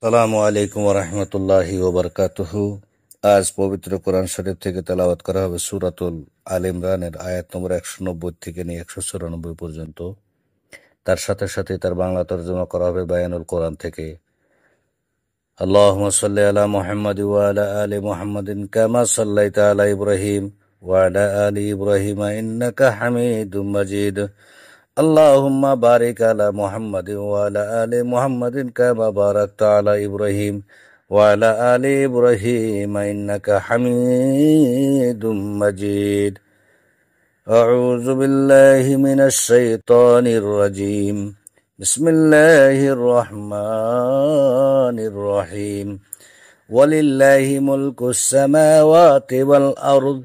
আসসালামু আলাইকুম রহমতুল্লাহি ওবরকাতুহু। আজ পবিত্র কোরআন শরীফ থেকে তেলাওয়াত করা হবে সূরাতুল আল ইমরানের আয়াত নম্বর 190 থেকে নিয়ে 194 পর্যন্ত। তার সাথে সাথে তার বাংলা তর্জমা করা হবে বায়ানুল কোরআন থেকে। আল্লাহুম্মা সাল্লি আলা মুহাম্মাদ ওয়া আলা আলি মুহাম্মাদিন কামা সাল্লাইতা আলা ইব্রাহিম ওয়া আলা আলি ইব্রাহিম ইন্নাকা হামিদুম মাজিদ। আল্লাহুম্মা বারিক আলা মুহাম্মাদিন ওয়া আলা আলি মুহাম্মাদিন কামা বারাকতা আলা ইব্রাহিম ওয়া আলা আলি ইব্রাহিম ইন্নাকা হামিদুম মাজিদ। আউযু বিল্লাহি মিনাশ শাইতানির রাজীম। বিসমিল্লাহির রহমানির রহিম। ওয়ালিল্লাহি মুলকুস সামাওয়াতি ওয়াল আরদ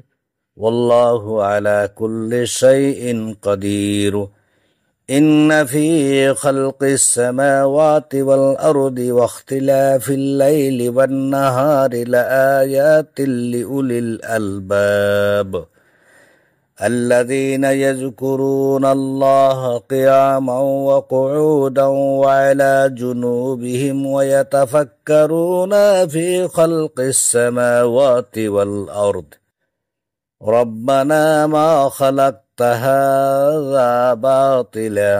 ওয়াল্লাহু আলা কুল্লি শাইইন কাদির। إن في خلق السماوات والأرض واختلاف الليل والنهار لآيات لأولي الألباب الذين يذكرون الله قياما وقعودا وعلى جنوبهم ويتفكرون في خلق السماوات والأرض ربنا ما خلقت هذا باطلا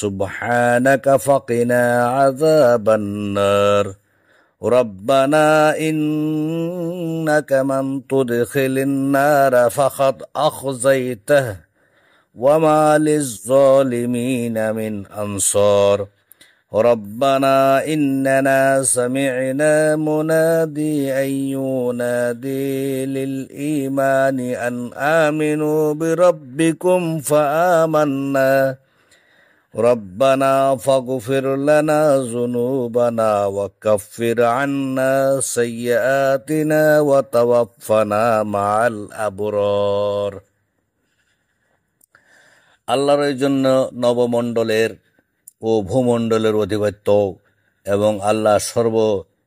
سبحانك فقنا عذاب النار ربنا إنك من تدخل النار فقد أخزيته وما للظالمين من أنصار ربنا إننا سمعنا منادي أن ينادي للإيمان أن آمنوا بربكم فآمنا ربنا فاغفر لنا ذنوبنا وكفر عنا سيئاتنا وتوفنا مع الأبرار। আল্লাহর জন্য নবমণ্ডলের ও ভূমণ্ডলের অধিপত্য এবং আল্লাহ সর্ব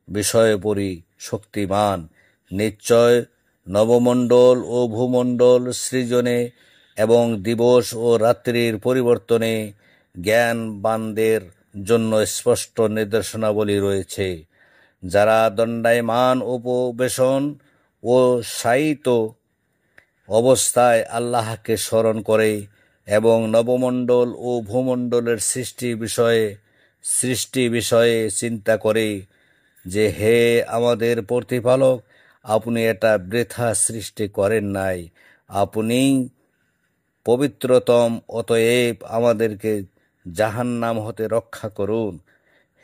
বিষয়োপরি শক্তিমান। নিশ্চয় নবমণ্ডল ও ভূমণ্ডল সৃজনে এবং দিবস ও রাত্রির পরিবর্তনে জ্ঞানবানদের জন্য স্পষ্ট নির্দেশনাবলী রয়েছে। যারা দণ্ডায়মান উপবেশন ও শায়িত অবস্থায় আল্লাহকে স্মরণ করে এবং নবমণ্ডল ও ভূমণ্ডলের সৃষ্টি বিষয়ে চিন্তা করে যে, হে আমাদের প্রতিপালক, আপনি এটা বৃথা সৃষ্টি করেন নাই, আপনি পবিত্রতম, অতএব আমাদেরকে জাহান্নাম হতে রক্ষা করুন।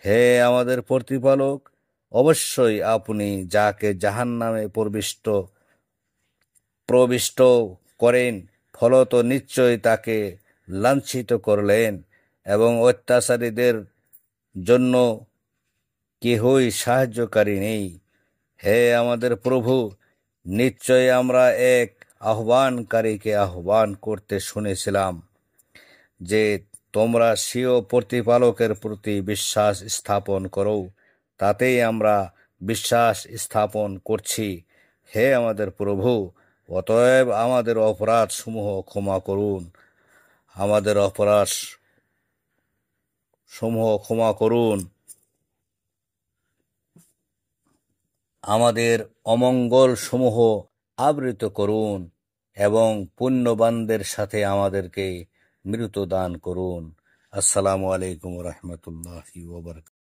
হে আমাদের প্রতিপালক, অবশ্যই আপনি যাকে জাহান্নামে প্রবিষ্ট করেন ফলত নিশ্চয় তাকে লাঞ্ছিত করলেন এবং অত্যাচারীদের জন্য কেহই সাহায্যকারী নেই। হে আমাদের প্রভু, নিশ্চয় আমরা এক আহ্বানকারীকে আহ্বান করতে শুনেছিলাম যে তোমরা স্বীয় প্রতিপালকের প্রতি বিশ্বাস স্থাপন করো, তাতেই আমরা বিশ্বাস স্থাপন করছি। হে আমাদের প্রভু, অতএব আমাদের অপরাধ সমূহ ক্ষমা করুন, আমাদের অপরাধ সমূহ ক্ষমা করুন, আমাদের অমঙ্গল সমূহ আবৃত করুন এবং পুণ্যবানদের সাথে আমাদেরকে মৃত্যু দান করুন। আসসালামু আলাইকুম রহমতুল্লাহি ওয়া বারাকাতুহু।